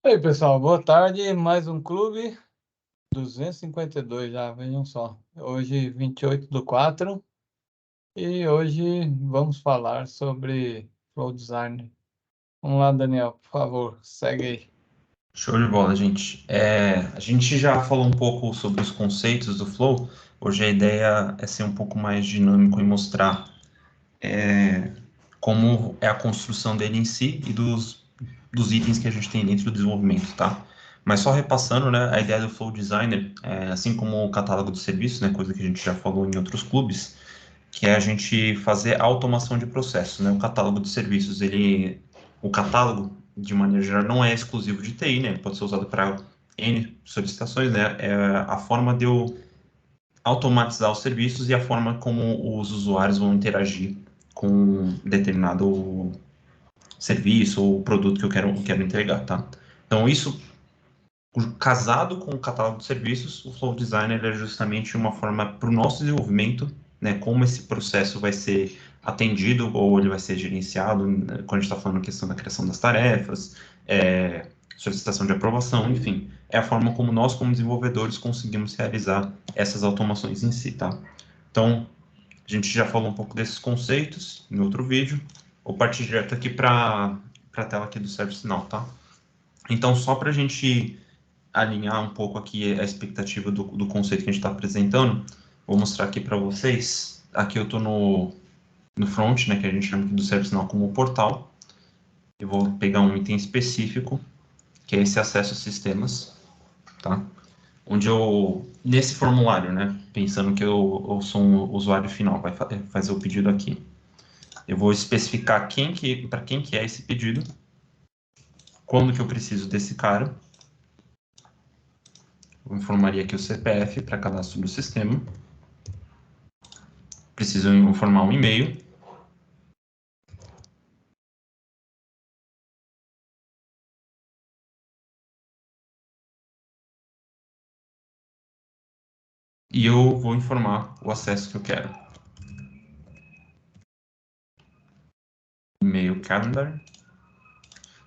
E aí, pessoal, boa tarde. Mais um clube 252 já, vejam só. Hoje, 28/4, e hoje vamos falar sobre Flow Design. Vamos lá, Daniel, por favor, segue aí. Show de bola, gente. A gente já falou um pouco sobre os conceitos do Flow. Hoje a ideia é ser um pouco mais dinâmico e mostrar como é a construção dele em si e dos itens que a gente tem dentro do desenvolvimento, tá? Mas só repassando, né, a ideia do Flow Designer, assim como o catálogo de serviços, né, coisa que a gente já falou em outros clubes, que é a gente fazer a automação de processos, né? O catálogo de serviços, o catálogo, de maneira geral, não é exclusivo de TI, né? Ele pode ser usado para N solicitações, né? É a forma de eu automatizar os serviços e a forma como os usuários vão interagir com determinado serviço ou produto que eu quero entregar, tá? Então, isso casado com o catálogo de serviços, o Flow Designer é justamente uma forma para o nosso desenvolvimento, né, como esse processo vai ser atendido ou ele vai ser gerenciado, né, quando a gente está falando a questão da criação das tarefas, solicitação de aprovação, enfim, é a forma como nós, como desenvolvedores, conseguimos realizar essas automações em si, tá? Então, a gente já falou um pouco desses conceitos em outro vídeo, vou partir direto aqui para a tela aqui do ServiceNow, tá? Então, só para a gente alinhar um pouco aqui a expectativa do conceito que a gente está apresentando, vou mostrar aqui para vocês. Aqui eu estou no front, né, que a gente chama do ServiceNow como portal. Eu vou pegar um item específico, que é esse acesso a sistemas, tá? Onde nesse formulário, né, pensando que eu sou um usuário final, vai fazer o pedido aqui. Eu vou especificar para quem que é esse pedido, quando que eu preciso desse cara. Eu informaria aqui o CPF para cadastro do sistema. Preciso informar um e-mail. E eu vou informar o acesso que eu quero. E-mail calendar.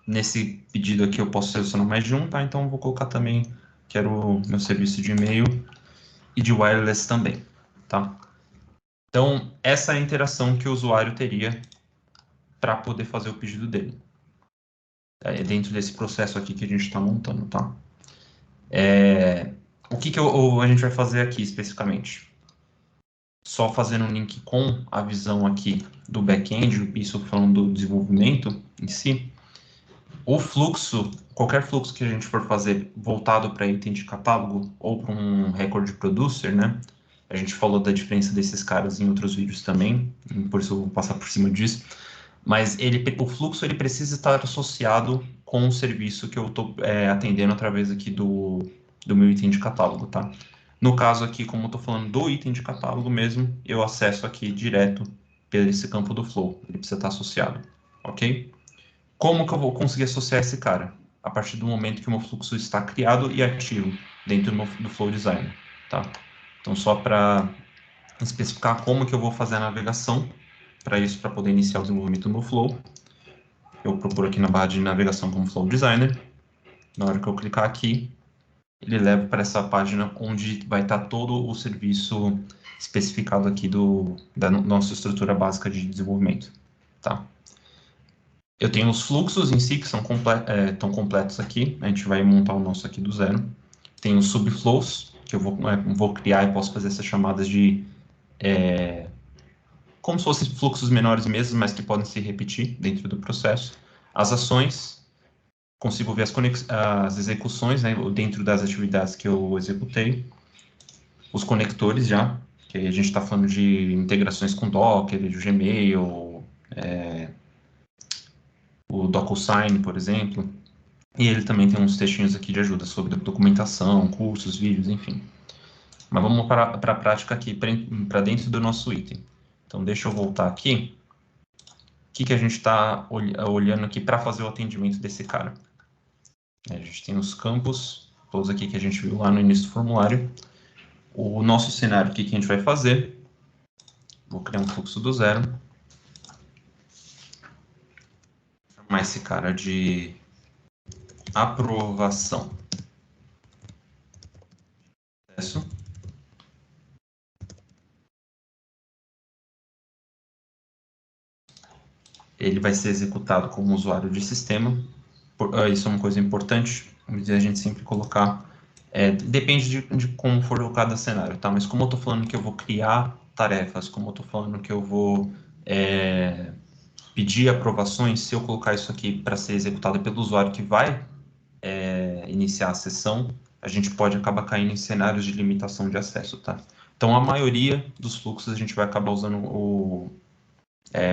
Nesse pedido aqui eu posso selecionar mais de um, tá? Então eu vou colocar também, quero o meu serviço de e-mail e de wireless também, tá? Então, essa é a interação que o usuário teria para poder fazer o pedido dele. É dentro desse processo aqui que a gente está montando, tá? O que a gente vai fazer aqui especificamente? Só fazendo um link com a visão aqui do back-end, isso falando do desenvolvimento em si, o fluxo, qualquer fluxo que a gente for fazer voltado para item de catálogo ou para um record producer, né? A gente falou da diferença desses caras em outros vídeos também, por isso eu vou passar por cima disso. Mas o fluxo ele precisa estar associado com o serviço que eu estou atendendo através aqui do meu item de catálogo, tá? No caso aqui, como eu estou falando do item de catálogo mesmo, eu acesso aqui direto por esse campo do flow. Ele precisa estar associado, ok? Como que eu vou conseguir associar esse cara? A partir do momento que o meu fluxo está criado e ativo dentro do Flow Designer, tá? Então, só para especificar como que eu vou fazer a navegação para isso, para poder iniciar o desenvolvimento no Flow, eu procuro aqui na barra de navegação como Flow Designer. Na hora que eu clicar aqui, ele leva para essa página onde vai estar todo o serviço especificado aqui da nossa estrutura básica de desenvolvimento, tá? Eu tenho os fluxos em si, que são estão completos aqui. A gente vai montar o nosso aqui do zero. Tem os subflows, que eu vou criar e posso fazer essas chamadas de... como se fossem fluxos menores mesmo, mas que podem se repetir dentro do processo. As ações, consigo ver as execuções, né, dentro das atividades que eu executei. Os conectores já, que a gente está falando de integrações com Docker, de Gmail, o DocuSign, por exemplo. E ele também tem uns textinhos aqui de ajuda sobre documentação, cursos, vídeos, enfim. Mas vamos para a prática aqui, para dentro do nosso item. Então, deixa eu voltar aqui. O que a gente está olhando aqui para fazer o atendimento desse cara? A gente tem os campos, todos aqui que a gente viu lá no início do formulário. O nosso cenário, o que a gente vai fazer? Vou criar um fluxo do zero. Vou chamar esse cara de aprovação. Acesso. Ele vai ser executado como usuário de sistema. Isso é uma coisa importante, a gente sempre colocar. Depende de como for o cada cenário, tá? Mas como eu estou falando que eu vou criar tarefas, como eu estou falando que eu vou pedir aprovações, se eu colocar isso aqui para ser executado pelo usuário que vai iniciar a sessão, a gente pode acabar caindo em cenários de limitação de acesso, tá? Então, a maioria dos fluxos a gente vai acabar usando o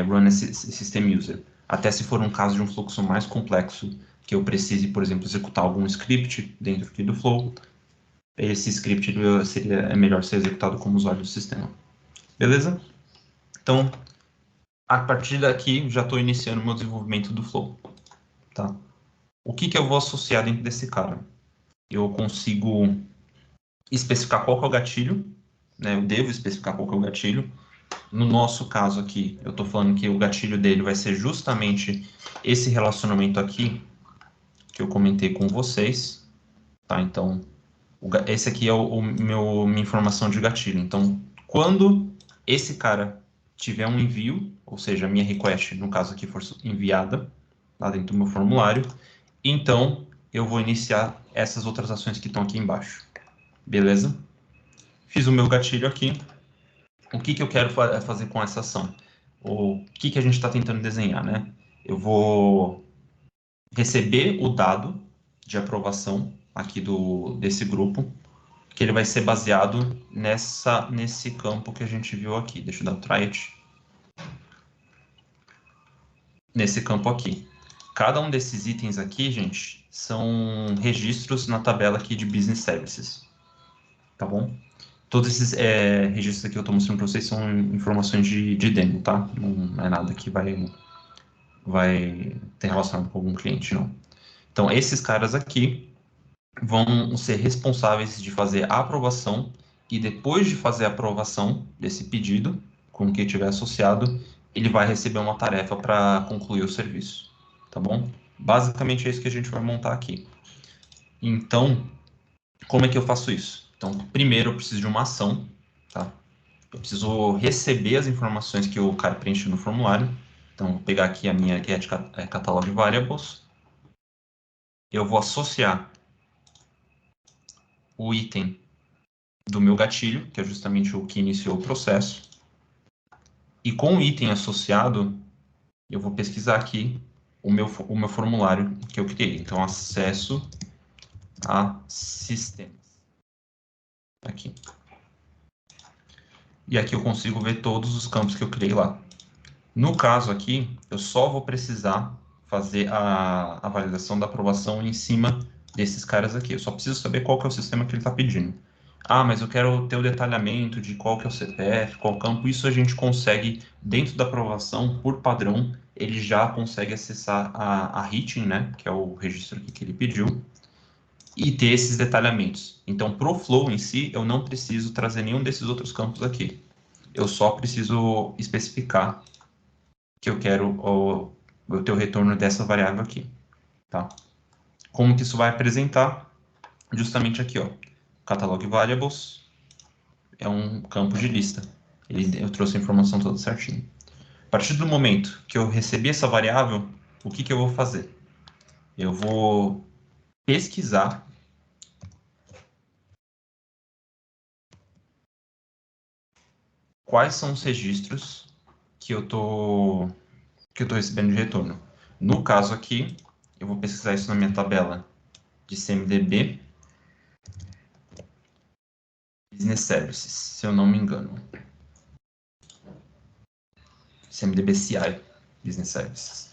Run System User. Até se for um caso de um fluxo mais complexo, que eu precise, por exemplo, executar algum script dentro aqui do Flow, esse script é melhor ser executado como usuário do sistema. Beleza? Então, a partir daqui, já estou iniciando o meu desenvolvimento do Flow. Tá? O que eu vou associar dentro desse cara? Eu consigo especificar qual que é o gatilho, né? Eu devo especificar qual que é o gatilho. No nosso caso aqui, eu estou falando que o gatilho dele vai ser justamente esse relacionamento aqui que eu comentei com vocês, tá? Então, esse aqui é minha informação de gatilho. Então, quando esse cara tiver um envio, ou seja, a minha request, no caso aqui, for enviada lá dentro do meu formulário, então eu vou iniciar essas outras ações que estão aqui embaixo. Beleza? Fiz o meu gatilho aqui. O que eu quero fazer com essa ação? O que a gente está tentando desenhar, né? Eu vou receber o dado de aprovação aqui desse grupo, que ele vai ser baseado nesse campo que a gente viu aqui. Deixa eu dar um try it. Nesse campo aqui. Cada um desses itens aqui, gente, são registros na tabela aqui de Business Services. Tá bom? Todos esses registros aqui que eu estou mostrando para vocês são informações de demo, tá? Não é nada que vai ter relacionado com algum cliente, não. Então, esses caras aqui vão ser responsáveis de fazer a aprovação e depois de fazer a aprovação desse pedido, com o que tiver associado, ele vai receber uma tarefa para concluir o serviço, tá bom? Basicamente é isso que a gente vai montar aqui. Então, como é que eu faço isso? Então, primeiro eu preciso de uma ação, tá? Eu preciso receber as informações que o cara preenche no formulário. Então, vou pegar aqui a minha get catalog variables. Eu vou associar o item do meu gatilho, que é justamente o que iniciou o processo. E com o item associado, eu vou pesquisar aqui o meu formulário que eu criei. Então, acesso a sistemas. Aqui. E aqui eu consigo ver todos os campos que eu criei lá. No caso aqui, eu só vou precisar fazer a validação da aprovação em cima desses caras aqui. Eu só preciso saber qual que é o sistema que ele está pedindo. Ah, mas eu quero ter o detalhamento de qual que é o CPF, qual campo. Isso a gente consegue, dentro da aprovação, por padrão, ele já consegue acessar a Hitting, né, que é o registro aqui que ele pediu, e ter esses detalhamentos. Então, para o Flow em si, eu não preciso trazer nenhum desses outros campos aqui. Eu só preciso especificar que eu quero ter o retorno dessa variável aqui, tá? Como que isso vai apresentar? Justamente aqui, ó, catalog variables é um campo de lista. Eu trouxe a informação toda certinho. A partir do momento que eu recebi essa variável, o que eu vou fazer? Eu vou pesquisar quais são os registros que eu tô recebendo de retorno. No caso aqui, eu vou pesquisar isso na minha tabela de CMDB Business Services, se eu não me engano. CMDB CI Business Services.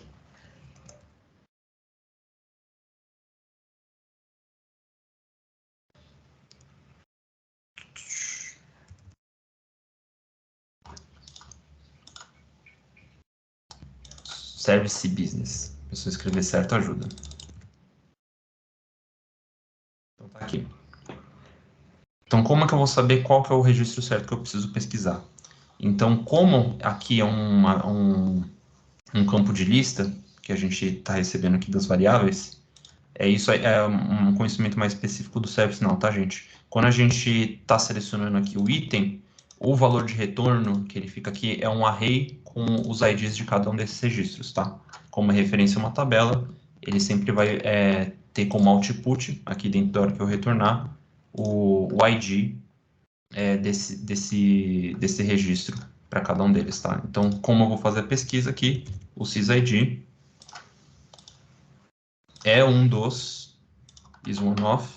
Service Business. Se eu escrever certo, ajuda. Então tá aqui. Então, como é que eu vou saber qual que é o registro certo que eu preciso pesquisar? Então, como aqui é um campo de lista, que a gente está recebendo aqui das variáveis, Isso aí é um conhecimento mais específico do ServiceNow, tá, gente? Quando a gente está selecionando aqui o item, o valor de retorno que ele fica aqui é um array com os IDs de cada um desses registros, tá? Como referência a uma tabela, ele sempre vai ter como output, aqui dentro da hora que eu retornar, o ID desse registro para cada um deles, tá? Então, como eu vou fazer a pesquisa aqui, o sysid é um dos is one of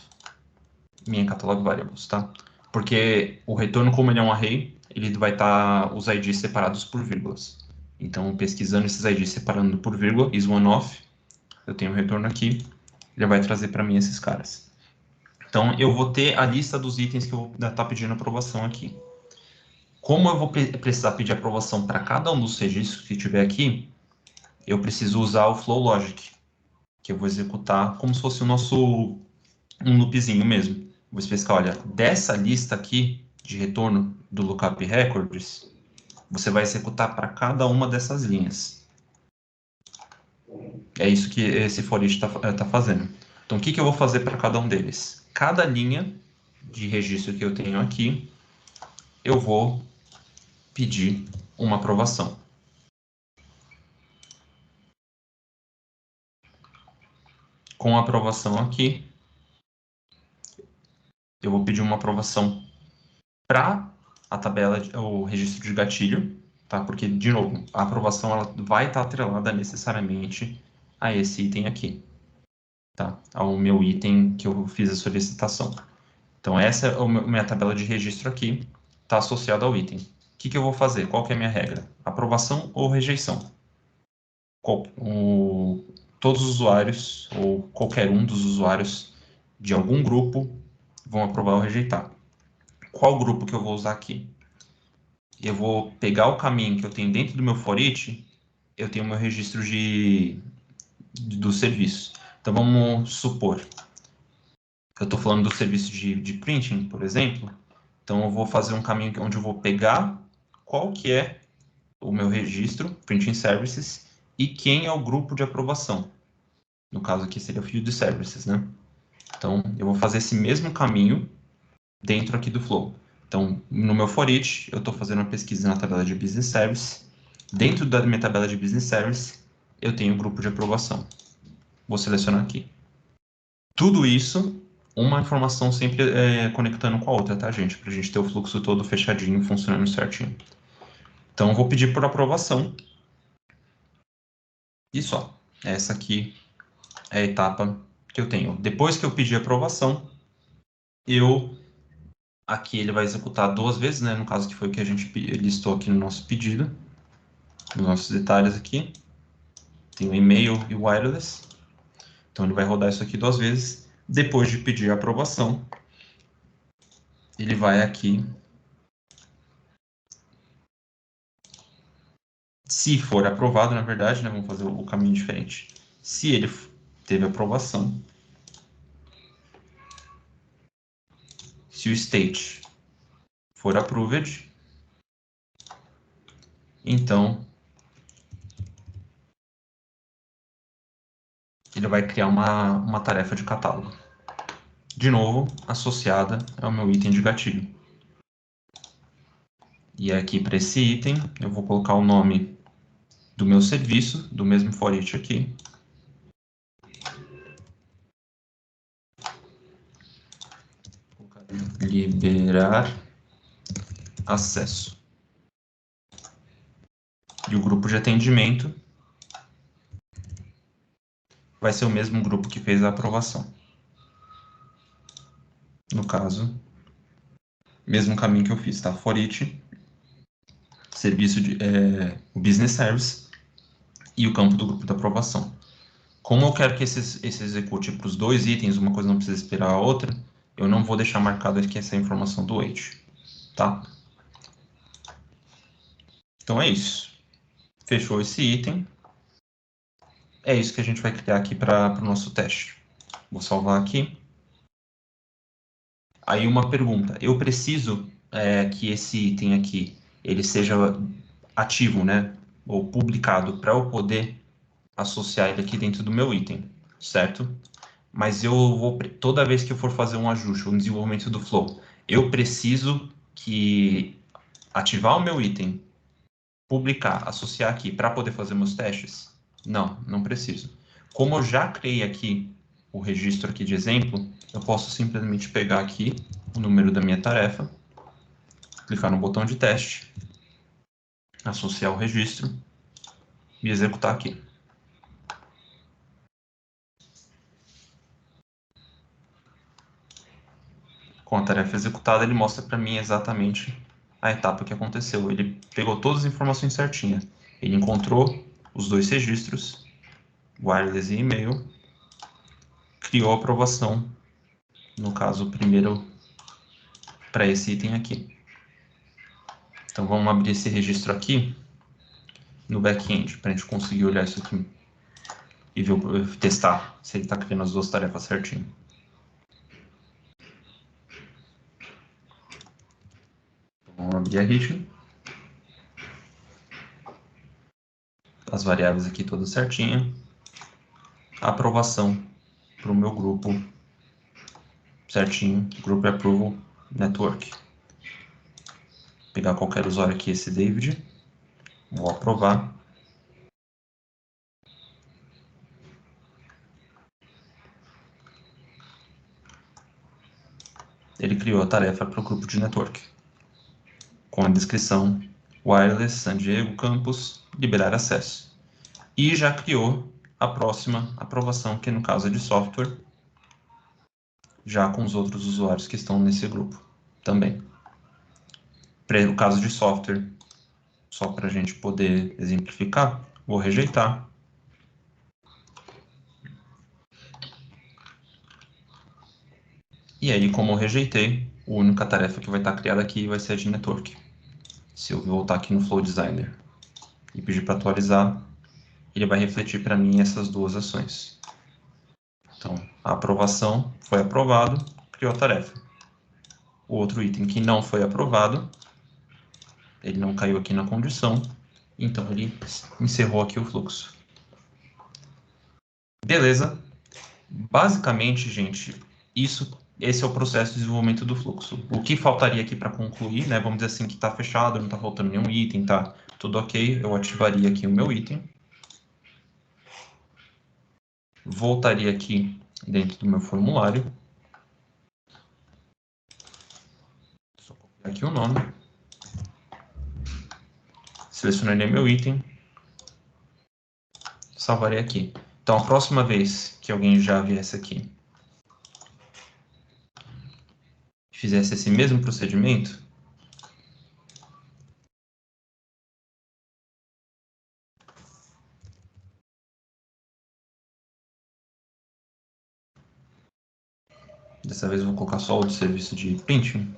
minha catalog variables, tá? Porque o retorno, como ele é um array, ele vai estar os IDs separados por vírgulas. Então, pesquisando esses IDs separando por vírgula, is one of, eu tenho o retorno aqui, ele vai trazer para mim esses caras. Então, eu vou ter a lista dos itens que eu vou estar pedindo aprovação aqui. Como eu vou precisar pedir aprovação para cada um dos registros que tiver aqui, eu preciso usar o flow logic, que eu vou executar como se fosse um loopzinho mesmo. Vou especificar, olha, dessa lista aqui de retorno do lookup records, você vai executar para cada uma dessas linhas. É isso que esse for each tá fazendo. Então, o que eu vou fazer para cada um deles? Cada linha de registro que eu tenho aqui, eu vou pedir uma aprovação. Com a aprovação aqui, eu vou pedir uma aprovação para a tabela, o registro de gatilho, tá? Porque, de novo, a aprovação ela vai estar atrelada necessariamente a esse item aqui, tá? Ao meu item que eu fiz a solicitação. Então, essa é a minha tabela de registro aqui, está associada ao item. O que eu vou fazer? Qual que é a minha regra? Aprovação ou rejeição? Todos os usuários, ou qualquer um dos usuários de algum grupo, vão aprovar ou rejeitar. Qual grupo que eu vou usar aqui? Eu vou pegar o caminho que eu tenho dentro do meu for each, eu tenho meu registro do serviço. Então, vamos supor que eu estou falando do serviço de printing, por exemplo. Então, eu vou fazer um caminho onde eu vou pegar qual que é o meu registro, Printing Services, e quem é o grupo de aprovação. No caso aqui seria o Field Services, né? Então, eu vou fazer esse mesmo caminho dentro aqui do Flow. Então, no meu for each, eu estou fazendo uma pesquisa na tabela de Business Service. Dentro da minha tabela de Business Service, eu tenho o grupo de aprovação. Vou selecionar aqui. Tudo isso, uma informação sempre conectando com a outra, tá, gente? Para a gente ter o fluxo todo fechadinho, funcionando certinho. Então, eu vou pedir por aprovação. E só. Essa aqui é a etapa que eu tenho. Depois que eu pedir aprovação, aqui ele vai executar 2 vezes, né? No caso que foi o que a gente listou aqui no nosso pedido. Nos nossos detalhes aqui. Tem o e-mail e o wireless. Então ele vai rodar isso aqui 2 vezes. Depois de pedir a aprovação, ele vai aqui. Se for aprovado, na verdade, né? Vamos fazer o caminho diferente. Se ele teve aprovação, se o state for approved, então ele vai criar uma tarefa de catálogo. De novo, associada ao meu item de gatilho. E aqui para esse item, eu vou colocar o nome do meu serviço, do mesmo for each aqui. Liberar acesso. E o grupo de atendimento vai ser o mesmo grupo que fez a aprovação. No caso, mesmo caminho que eu fiz, tá? For each, serviço o business service e o campo do grupo de aprovação. Como eu quero que esse execute para os 2 itens, uma coisa não precisa esperar a outra, eu não vou deixar marcado aqui essa informação do wait, tá? Então é isso. Fechou esse item. É isso que a gente vai criar aqui para o nosso teste. Vou salvar aqui. Aí uma pergunta. Eu preciso que esse item aqui ele seja ativo, né? Ou publicado para eu poder associar ele aqui dentro do meu item, certo? mas eu vou, toda vez que eu for fazer um ajuste, um desenvolvimento do flow, eu preciso que ativar o meu item, publicar, associar aqui para poder fazer meus testes? Não, não preciso. Como eu já criei aqui o registro aqui de exemplo, eu posso simplesmente pegar aqui o número da minha tarefa, clicar no botão de teste, associar o registro e executar aqui. Com a tarefa executada, ele mostra para mim exatamente a etapa que aconteceu. Ele pegou todas as informações certinhas. Ele encontrou os dois registros, wireless e e-mail, criou a aprovação, no caso, o primeiro para esse item aqui. Então, vamos abrir esse registro aqui no back-end, para a gente conseguir olhar isso aqui e ver, testar se ele está criando as duas tarefas certinho. Vamos abrir a RIT. As variáveis aqui todas certinhas. A aprovação para o meu grupo certinho, Group Approval Network. Vou pegar qualquer usuário aqui, esse David, vou aprovar. Ele criou a tarefa para o grupo de network, com a descrição Wireless San Diego Campus, liberar acesso. E já criou a próxima aprovação, que no caso é de software, já com os outros usuários que estão nesse grupo também. Para o caso de software, só para a gente poder exemplificar, vou rejeitar. E aí, como eu rejeitei, a única tarefa que vai estar criada aqui vai ser a de network. Se eu voltar aqui no Flow Designer e pedir para atualizar, ele vai refletir para mim essas duas ações. Então, a aprovação foi aprovado, criou a tarefa. O outro item que não foi aprovado, ele não caiu aqui na condição, então ele encerrou aqui o fluxo. Beleza? Basicamente, gente, esse é o processo de desenvolvimento do fluxo. O que faltaria aqui para concluir, né? Vamos dizer assim que está fechado, não está faltando nenhum item, tá tudo ok. Eu ativaria aqui o meu item. Voltaria aqui dentro do meu formulário. Só copiar aqui o nome. Selecionaria meu item. Salvarei aqui. Então, a próxima vez que alguém já viesse aqui, fizesse esse mesmo procedimento, dessa vez eu vou colocar só o do serviço de printing.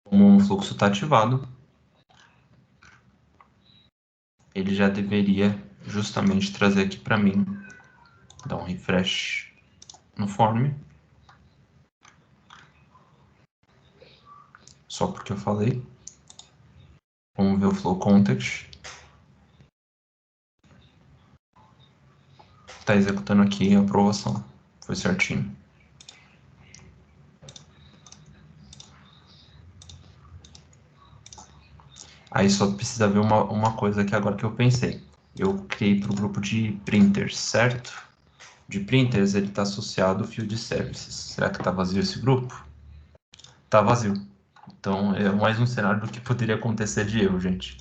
Como o fluxo está ativado, ele já deveria justamente trazer aqui para mim, dar um refresh no form, só porque eu falei. Vamos ver o flow context. Está executando aqui a aprovação, foi certinho. Aí só precisa ver uma coisa aqui agora que eu pensei. Eu criei para o grupo de printers, certo? De printers, ele está associado ao Field Services. Será que está vazio esse grupo? Está vazio. Então, é mais um cenário do que poderia acontecer de erro, gente.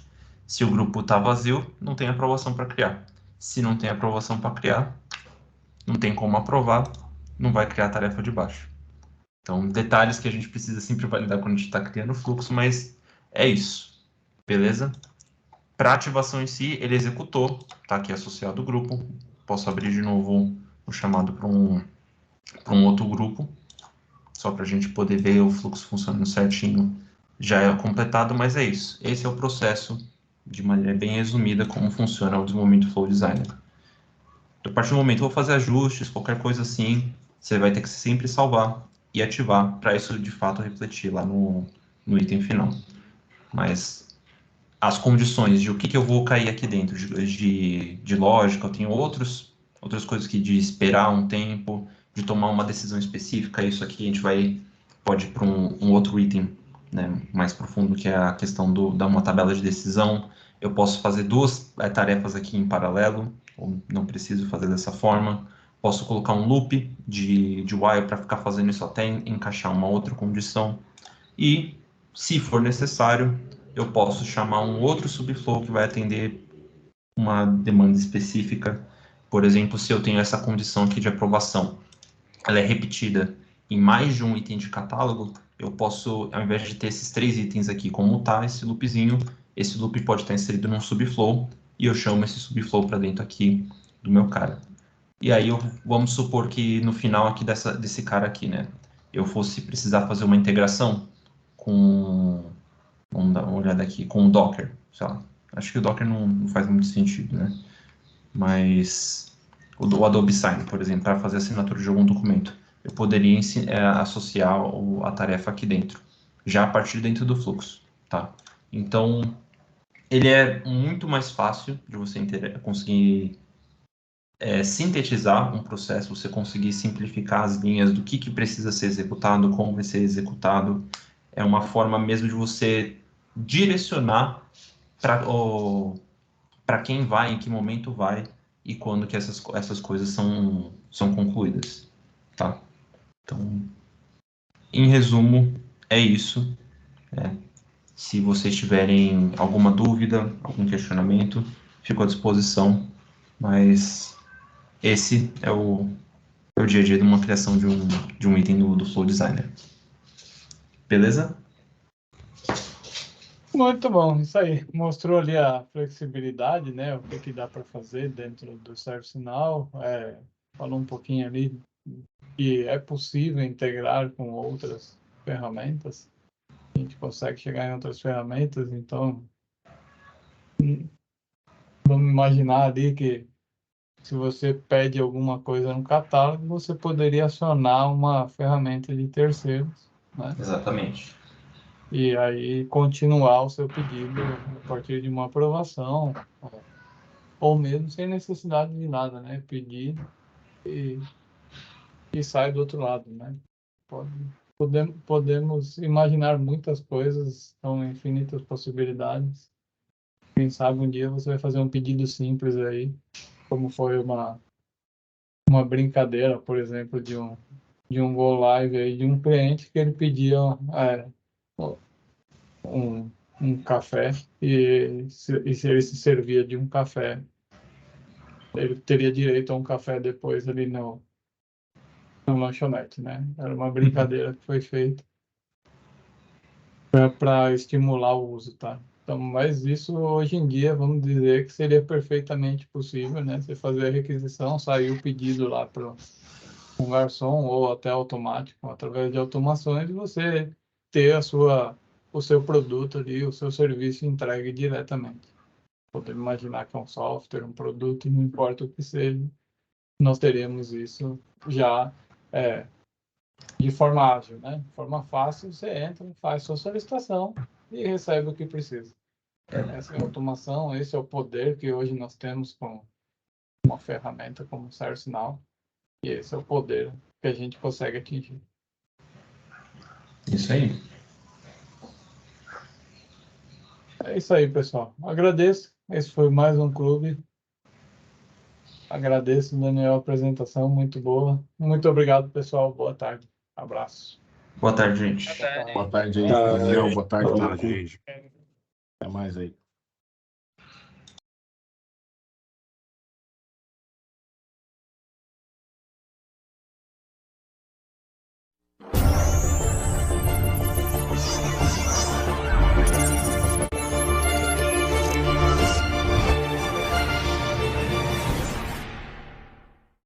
Se o grupo está vazio, não tem aprovação para criar. Se não tem aprovação para criar, não tem como aprovar, não vai criar a tarefa de baixo. Então, detalhes que a gente precisa sempre validar quando a gente está criando o fluxo, mas é isso. Beleza? Para a ativação em si, ele executou, está aqui associado o grupo. Posso abrir de novo o chamado para um outro grupo, só para a gente poder ver o fluxo funcionando certinho. Já é completado, mas é isso. Esse é o processo, de maneira bem resumida, como funciona o desenvolvimento Flow Designer. A partir do momento que eu vou fazer ajustes, qualquer coisa assim, você vai ter que sempre salvar e ativar para isso de fato refletir lá no item final. Mas as condições de o que eu vou cair aqui dentro de lógica, eu tenho outras coisas que de esperar um tempo, de tomar uma decisão específica, isso aqui a gente pode ir para um outro item, né, mais profundo, que é a questão da uma tabela de decisão. Eu posso fazer duas tarefas aqui em paralelo, ou não preciso fazer dessa forma. Posso colocar um loop de while para ficar fazendo isso até encaixar uma outra condição. E, se for necessário, eu posso chamar um outro subflow que vai atender uma demanda específica. Por exemplo, se eu tenho essa condição aqui de aprovação, ela é repetida em mais de um item de catálogo, eu posso, ao invés de ter esses 3 itens aqui como tá, esse loopzinho, esse loop pode estar inserido num subflow, e eu chamo esse subflow para dentro aqui do meu cara. E aí, vamos supor que no final aqui desse cara aqui, né, eu fosse precisar fazer uma integração com, vamos dar uma olhada aqui, com o Docker, sei lá. Acho que o Docker não faz muito sentido, né? Mas o Adobe Sign, por exemplo, para fazer a assinatura de algum documento, eu poderia associar a tarefa aqui dentro, já a partir dentro do fluxo, tá? Então, ele é muito mais fácil de você conseguir sintetizar um processo, você conseguir simplificar as linhas do que precisa ser executado, como vai ser executado. É uma forma mesmo de você direcionar para quem vai, em que momento vai e quando que essas coisas são concluídas, tá? Então, em resumo, é isso. Se vocês tiverem alguma dúvida, algum questionamento, fico à disposição, mas esse é o dia a dia de uma criação de um item do Flow Designer. Beleza? Muito bom, isso aí. Mostrou ali a flexibilidade, né? O que dá para fazer dentro do ServiceNow. Falou um pouquinho ali que é possível integrar com outras ferramentas. A gente consegue chegar em outras ferramentas, então vamos imaginar ali que se você pede alguma coisa no catálogo, você poderia acionar uma ferramenta de terceiros, né? Exatamente. E aí continuar o seu pedido a partir de uma aprovação, ou mesmo sem necessidade de nada, né? Pedir e sai do outro lado, né? Podemos imaginar muitas coisas, são infinitas possibilidades. Quem sabe um dia você vai fazer um pedido simples aí, como foi uma brincadeira, por exemplo, de um go live aí de um cliente que ele pedia um, um café e se ele se servia de um café, ele teria direito a um café depois ali no lanchonete, né? Era uma brincadeira que foi feita para estimular o uso, tá? Então, mas isso hoje em dia, vamos dizer que seria perfeitamente possível, né? Você fazer a requisição, sair o pedido lá para um garçom ou até automático, através de automações, e você ter o seu produto ali, o seu serviço entregue diretamente. Podemos imaginar que é um software, um produto, não importa o que seja, nós teremos isso já de forma ágil, né? De forma fácil, você entra, faz sua solicitação e recebe o que precisa. Essa é a automação, esse é o poder que hoje nós temos com uma ferramenta como o ServiceNow, e esse é o poder que a gente consegue atingir. Isso aí. É isso aí, pessoal. Agradeço. Esse foi mais um clube. Agradeço, Daniel, a apresentação, muito boa. Muito obrigado, pessoal. Boa tarde. Abraço. Boa tarde, gente. Boa tarde aí, Daniel. Boa tarde, Marco. Até mais aí.